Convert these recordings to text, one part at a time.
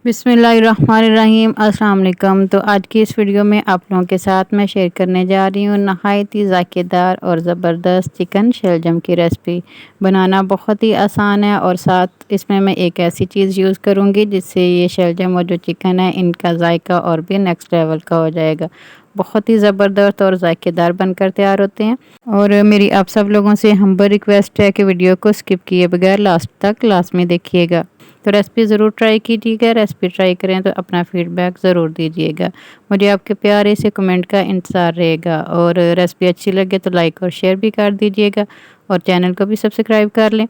बिस्मिल्लाहिर्रहमानिर्रहीम अस्सलाम वालेकुम। तो आज की इस वीडियो में आप लोगों के साथ मैं शेयर करने जा रही हूँ नहायत ही ज़ायकेदार और ज़बरदस्त चिकन शलजम की रेसिपी। बनाना बहुत ही आसान है और साथ इसमें मैं एक ऐसी चीज़ यूज़ करूँगी जिससे ये शलजम और जो चिकन है इनका जायका और भी नेक्स्ट लेवल का हो जाएगा। बहुत ही ज़बरदस्त और ज़ायकेदार बनकर तैयार होते हैं। और मेरी आप सब लोगों से हम्बल रिक्वेस्ट है कि वीडियो को स्किप किए बगैर लास्ट में देखिएगा। तो रेसिपी ज़रूर ट्राई कीजिएगा। रेसिपी ट्राई करें तो अपना फीडबैक ज़रूर दीजिएगा। मुझे आपके प्यारे से कमेंट का इंतज़ार रहेगा और रेसिपी अच्छी लगे तो लाइक और शेयर भी कर दीजिएगा और चैनल को भी सब्सक्राइब कर लें।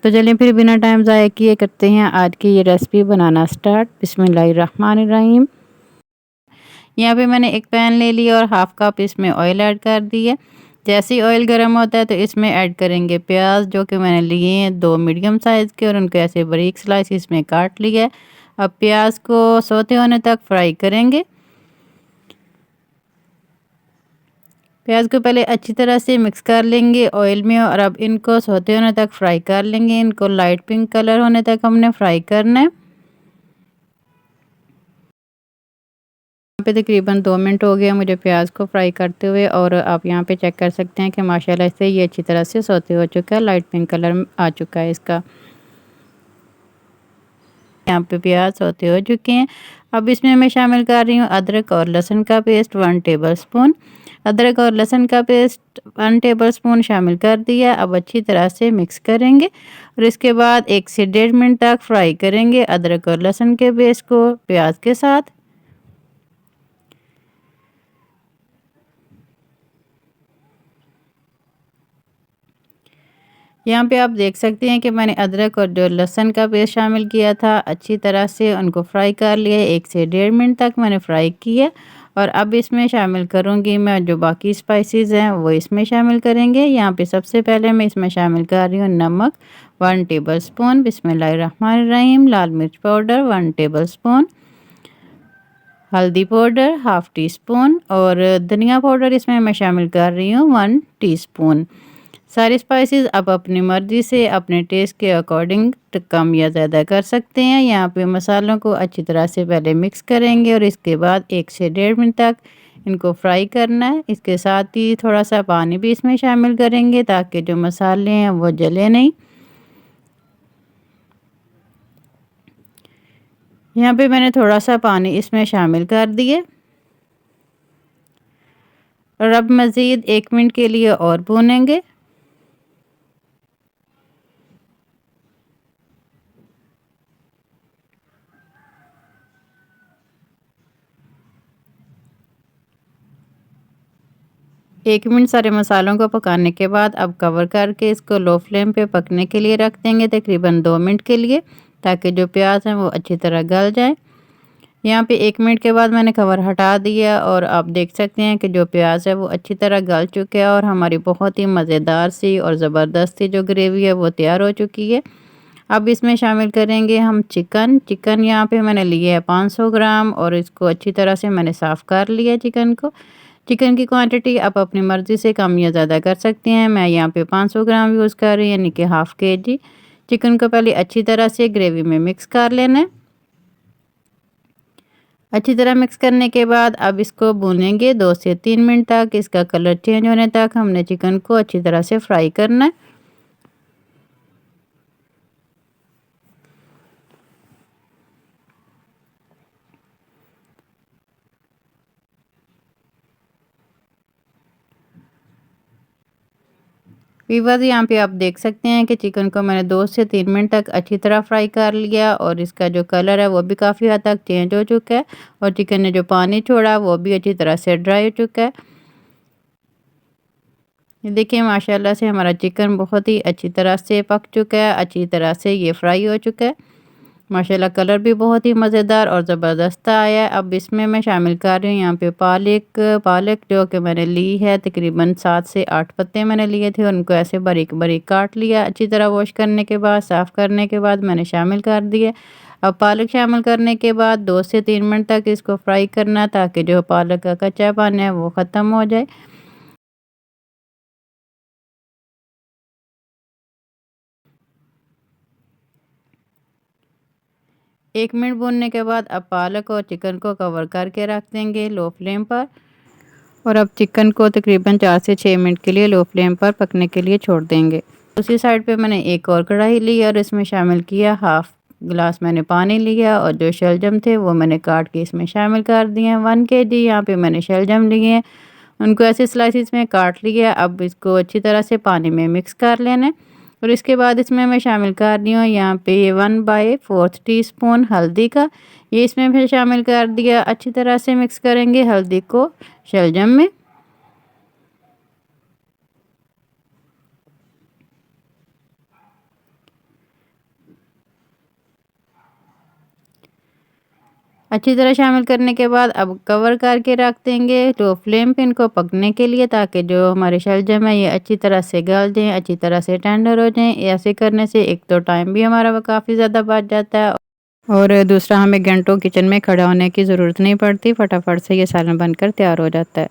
तो चलें फिर बिना टाइम ज़ाया किए करते हैं आज की ये रेसिपी बनाना स्टार्ट। बिस्मिल्लाहिर्रहमानिर्रहीम। यहाँ पे मैंने एक पैन ले लिया और हाफ़ कप इसमें ऑयल ऐड कर दिया। जैसे ही ऑयल गर्म होता है तो इसमें ऐड करेंगे प्याज, जो कि मैंने लिए हैं 2 मीडियम साइज़ के और उनको ऐसे बारीक स्लाइसिस में काट लिया है। अब प्याज को सौते होने तक फ्राई करेंगे। प्याज को पहले अच्छी तरह से मिक्स कर लेंगे ऑयल में और अब इनको सौते होने तक फ्राई कर लेंगे। इनको लाइट पिंक कलर होने तक हमने फ्राई करना है। यहाँ पे तकरीबन 2 मिनट हो गए मुझे प्याज को फ्राई करते हुए और आप यहाँ पे चेक कर सकते हैं कि माशाल्लाह से ये अच्छी तरह से सौते हो चुका है, लाइट पिंक कलर आ चुका है इसका। यहाँ पे प्याज सौते हो चुके हैं। अब इसमें मैं शामिल कर रही हूँ अदरक और लहसुन का पेस्ट 1 टेबलस्पून। अदरक और लहसुन का पेस्ट 1 टेबलस्पून शामिल कर दिया। अब अच्छी तरह से मिक्स करेंगे और इसके बाद 1 से 1.5 मिनट तक फ्राई करेंगे अदरक और लहसुन के पेस्ट को प्याज के साथ। यहाँ पे आप देख सकते हैं कि मैंने अदरक और जो लहसुन का पेस्ट शामिल किया था अच्छी तरह से उनको फ्राई कर लिया। 1 से 1.5 मिनट तक मैंने फ्राई किया और अब इसमें शामिल करूँगी मैं जो बाकी स्पाइसेस हैं वो इसमें शामिल करेंगे। यहाँ पे सबसे पहले मैं इसमें शामिल कर रही हूँ नमक 1 टेबलस्पून, बिस्मिल्लाहिर्रहमानिर्रहीम, लाल मिर्च पाउडर 1 टेबलस्पून, हल्दी पाउडर हाफ़ टी स्पून और धनिया पाउडर इसमें मैं शामिल कर रही हूँ 1 टीस्पून। सारे स्पाइसेस आप अपनी मर्ज़ी से अपने टेस्ट के अकॉर्डिंग कम या ज़्यादा कर सकते हैं। यहाँ पे मसालों को अच्छी तरह से पहले मिक्स करेंगे और इसके बाद 1 से 1.5 मिनट तक इनको फ्राई करना है। इसके साथ ही थोड़ा सा पानी भी इसमें शामिल करेंगे ताकि जो मसाले हैं वो जले नहीं। यहाँ पे मैंने थोड़ा सा पानी इसमें शामिल कर दिए और अब मज़ीद 1 मिनट के लिए और भूनेंगे। 1 मिनट सारे मसालों को पकाने के बाद अब कवर करके इसको लो फ्लेम पे पकने के लिए रख देंगे तकरीबन 2 मिनट के लिए, ताकि जो प्याज हैं वो अच्छी तरह गल जाए। यहाँ पे 1 मिनट के बाद मैंने कवर हटा दिया और आप देख सकते हैं कि जो प्याज है वो अच्छी तरह गल चुके हैं और हमारी बहुत ही मज़ेदार सी और ज़बरदस्त सी जो ग्रेवी है वो तैयार हो चुकी है। अब इसमें शामिल करेंगे हम चिकन यहाँ पे मैंने लिए है 500 ग्राम और इसको अच्छी तरह से मैंने साफ़ कर लिया चिकन को। चिकन की क्वांटिटी आप अपनी मर्ज़ी से कम या ज़्यादा कर सकते हैं। मैं यहाँ पे 500 ग्राम यूज़ कर रही हूँ, यानी कि हाफ़ केजी। चिकन को पहले अच्छी तरह से ग्रेवी में मिक्स कर लेना है। अच्छी तरह मिक्स करने के बाद अब इसको भूनेंगे 2 से 3 मिनट तक। इसका कलर चेंज होने तक हमने चिकन को अच्छी तरह से फ्राई करना है। वीवर्स यहाँ पे आप देख सकते हैं कि चिकन को मैंने 2 से 3 मिनट तक अच्छी तरह फ्राई कर लिया और इसका जो कलर है वो भी काफ़ी हद तक चेंज हो चुका है और चिकन ने जो पानी छोड़ा वो भी अच्छी तरह से ड्राई हो चुका है। ये देखिए माशाल्लाह से हमारा चिकन बहुत ही अच्छी तरह से पक चुका है, अच्छी तरह से ये फ्राई हो चुका है। माशाल्लाह कलर भी बहुत ही मज़ेदार और ज़बरदस्त आया है। अब इसमें मैं शामिल कर रही हूँ यहाँ पे पालक जो कि मैंने ली है तकरीबन 7 से 8 पत्ते मैंने लिए थे, उनको ऐसे बारीक बारीक काट लिया। अच्छी तरह वॉश करने के बाद साफ़ करने के बाद मैंने शामिल कर दिए। अब पालक शामिल करने के बाद 2 से 3 मिनट तक इसको फ्राई करना ताकि जो पालक का कच्चापन है वो ख़त्म हो जाए। 1 मिनट भूनने के बाद अब पालक और चिकन को कवर करके रख देंगे लो फ्लेम पर। और अब चिकन को तकरीबन 4 से 6 मिनट के लिए लो फ्लेम पर पकने के लिए छोड़ देंगे। उसी साइड पे मैंने एक और कढ़ाई ली और इसमें शामिल किया हाफ गिलास मैंने पानी लिया और जो शलजम थे वो मैंने काट के इसमें शामिल कर दिए। 1 केजी यहाँ पे मैंने शलजम लिए हैं, उनको ऐसे स्लाइसिस में काट लिया। अब इसको अच्छी तरह से पानी में मिक्स कर लेना है। और इसके बाद इसमें मैं शामिल कर रही हूँ यहाँ पे 1/4 टीस्पून हल्दी का, ये इसमें फिर शामिल कर दिया। अच्छी तरह से मिक्स करेंगे हल्दी को शलजम में। अच्छी तरह शामिल करने के बाद अब कवर करके रख देंगे लो फ्लेम पे इनको पकने के लिए, ताकि जो हमारे शलजम है ये अच्छी तरह से गल जाएँ, अच्छी तरह से टेंडर हो जाएँ। ऐसे करने से एक तो टाइम भी हमारा वो काफ़ी ज़्यादा बच जाता है और दूसरा हमें घंटों किचन में खड़ा होने की ज़रूरत नहीं पड़ती, फटाफट से ये सालन बनकर तैयार हो जाता है।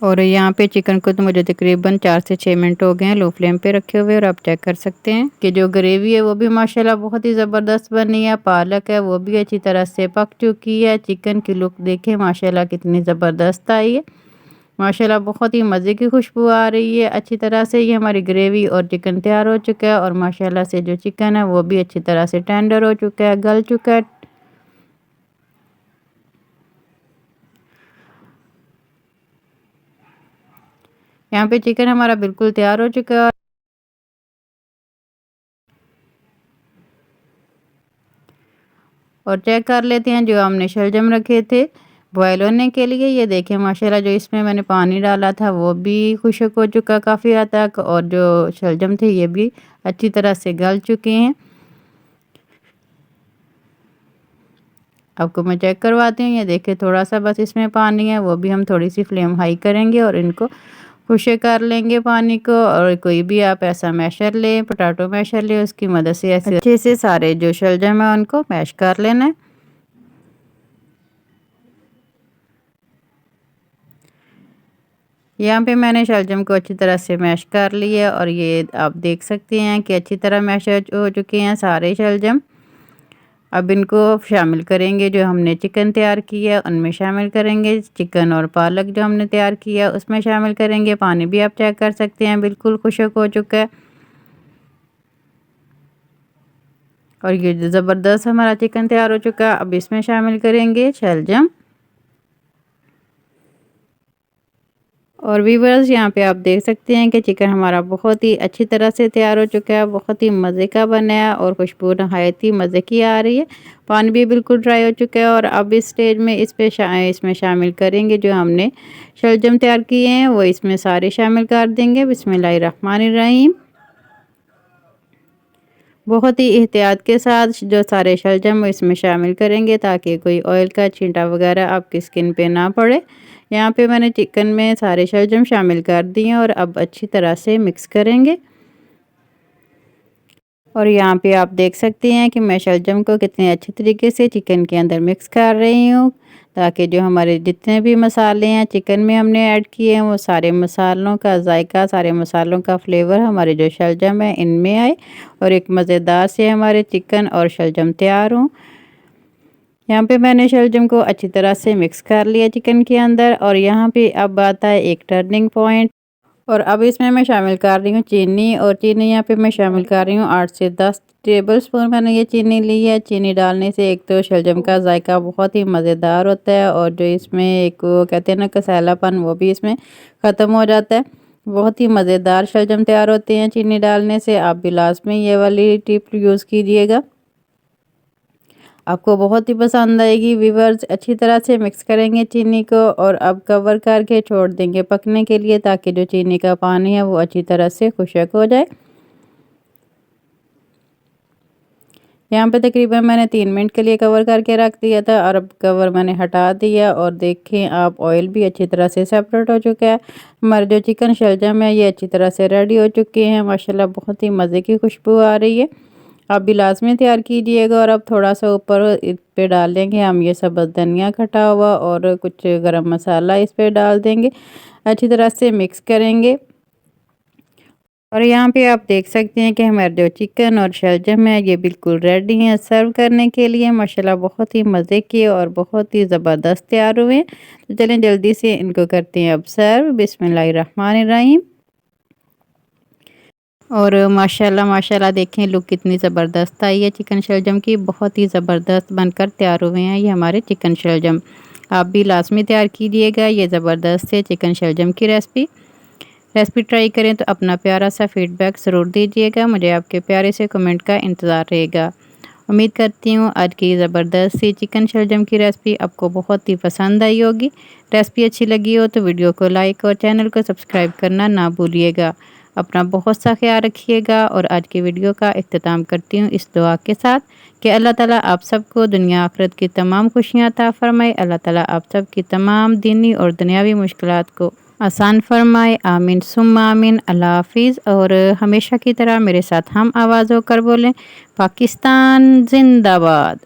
और यहाँ पे चिकन को तो मुझे तकरीबन 4 से 6 मिनट हो गए हैं लो फ्लेम पे रखे हुए। और आप चेक कर सकते हैं कि जो ग्रेवी है वो भी माशाल्लाह बहुत ही ज़बरदस्त बनी है। पालक है वो भी अच्छी तरह से पक चुकी है। चिकन की लुक देखें माशाल्लाह कितनी ज़बरदस्त आई है। माशाल्लाह बहुत ही मज़े की खुशबू आ रही है। अच्छी तरह से ये हमारी ग्रेवी और चिकन तैयार हो चुका है और माशाल्लाह से जो चिकन है वो भी अच्छी तरह से टेंडर हो चुका है, गल चुका है। यहाँ पे चिकन हमारा बिल्कुल तैयार हो चुका है। और चेक कर लेते हैं जो हमने शलजम रखे थे बॉयल होने के लिए। ये देखें माशाल्लाह जो इसमें मैंने पानी डाला था वो भी खुश्क हो चुका काफ़ी हद तक, और जो शलजम थे ये भी अच्छी तरह से गल चुके हैं। आपको मैं चेक करवाती हूँ। ये देखिए थोड़ा सा बस इसमें पानी है, वो भी हम थोड़ी सी फ्लेम हाई करेंगे और इनको खुश्क कर लेंगे पानी को। और कोई भी आप ऐसा मैशर लें, पोटैटो मैशर लें, उसकी मदद से ऐसे अच्छे से सारे जो शलजम है उनको मैश कर लेना है। यहाँ पे मैंने शलजम को अच्छी तरह से मैश कर लिया और ये आप देख सकते हैं कि अच्छी तरह मैश हो चुके हैं सारे शलजम। अब इनको शामिल करेंगे जो हमने चिकन तैयार किया उनमें शामिल करेंगे। चिकन और पालक जो हमने तैयार किया उसमें शामिल करेंगे। पानी भी आप चेक कर सकते हैं बिल्कुल खुश्क हो चुका है। और ये ज़बरदस्त हमारा चिकन तैयार हो चुका है। अब इसमें शामिल करेंगे शलजम। और व्यूअर्स यहाँ पे आप देख सकते हैं कि चिकन हमारा बहुत ही अच्छी तरह से तैयार हो चुका है, बहुत ही मज़े का बना है और खुशबू नहायत ही मज़े की आ रही है। पानी भी बिल्कुल ड्राई हो चुका है। और अब इस स्टेज में इसमें शामिल करेंगे जो हमने शलजम तैयार किए हैं, वो इसमें सारे शामिल कर देंगे। बिस्मिल्लाहिर्रहमानिर्रहीम। बहुत ही एहतियात के साथ जो सारे शलजम इसमें शामिल करेंगे ताकि कोई ऑयल का छींटा वगैरह आपकी स्किन पे ना पड़े। यहाँ पे मैंने चिकन में सारे शलजम शामिल कर दिए और अब अच्छी तरह से मिक्स करेंगे। और यहाँ पे आप देख सकते हैं कि मैं शलजम को कितने अच्छे तरीके से चिकन के अंदर मिक्स कर रही हूँ, ताकि जो हमारे जितने भी मसाले हैं चिकन में हमने ऐड किए हैं वो सारे मसालों का जायका, सारे मसालों का फ्लेवर हमारे जो शलजम है इनमें आए और एक मज़ेदार से हमारे चिकन और शलजम तैयार हों। यहाँ पे मैंने शलजम को अच्छी तरह से मिक्स कर लिया चिकन के अंदर। और यहाँ पे अब आता है एक टर्निंग पॉइंट। और अब इसमें मैं शामिल कर रही हूँ चीनी। और चीनी यहाँ पे मैं शामिल कर रही हूँ 8 से 10 टेबलस्पून मैंने ये चीनी ली है। चीनी डालने से एक तो शलजम का जायका बहुत ही मज़ेदार होता है और जो इसमें एक वो कहते हैं ना कसैलापन वो भी इसमें ख़त्म हो जाता है। बहुत ही मज़ेदार शलजम तैयार होते हैं चीनी डालने से। आप भी लाजमी ये वाली टिप यूज़ कीजिएगा, आपको बहुत ही पसंद आएगी। व्यूअर्स अच्छी तरह से मिक्स करेंगे चीनी को और अब कवर करके छोड़ देंगे पकने के लिए, ताकि जो चीनी का पानी है वो अच्छी तरह से खुश्क हो जाए। यहाँ पे तकरीबन मैंने 3 मिनट के लिए कवर करके रख दिया था और अब कवर मैंने हटा दिया और देखें आप ऑयल भी अच्छी तरह से सेपरेट हो चुका है। हमारे जो चिकन शलजम है ये अच्छी तरह से रेडी हो चुके हैं। माशाल्लाह बहुत ही मज़े की खुशबू आ रही है। आप भी लाजमी तैयार कीजिएगा। और अब थोड़ा सा ऊपर इस पे डाल देंगे हम ये सब्ज़ धनिया कटा हुआ और कुछ गरम मसाला इस पे डाल देंगे। अच्छी तरह से मिक्स करेंगे और यहाँ पे आप देख सकते हैं कि हमारे जो चिकन और शलजम है ये बिल्कुल रेडी हैं सर्व करने के लिए। माशाल्लाह बहुत ही मज़े के और बहुत ही ज़बरदस्त तैयार हुए हैं। तो चलें जल्दी से इनको करते हैं अब सर्व। बिस्मिल्लाहिर्रहमानिर्रहीम। और माशाल्लाह माशाल्लाह देखें लुक कितनी ज़बरदस्त आई है चिकन शलजम की। बहुत ही ज़बरदस्त बनकर तैयार हुए हैं ये हमारे चिकन शलजम। आप भी लाज़मी तैयार कीजिएगा ये ज़बरदस्त से चिकन शलजम की रेसिपी ट्राई करें तो अपना प्यारा सा फीडबैक ज़रूर दीजिएगा। मुझे आपके प्यारे से कमेंट का इंतज़ार रहेगा। उम्मीद करती हूँ आज की ज़बरदस्त सी चिकन शलजम की रेसिपी आपको बहुत ही पसंद आई होगी। रेसिपी अच्छी लगी हो तो वीडियो को लाइक और चैनल को सब्सक्राइब करना ना भूलिएगा। अपना बहुत सा ख्याल रखिएगा और आज की वीडियो का इख्तिताम करती हूँ इस दुआ के साथ कि अल्लाह ताला आप सबको दुनिया आखिरत की तमाम खुशियाँ अता फ़रमाए। अल्लाह ताला आप सब की तमाम दीनी और दुनियावी मुश्किलात को आसान फरमाए। आमीन सुम्मा आमीन। अल्लाह हाफिज़। और हमेशा की तरह मेरे साथ हम आवाज़ होकर बोलें पाकिस्तान जिंदाबाद।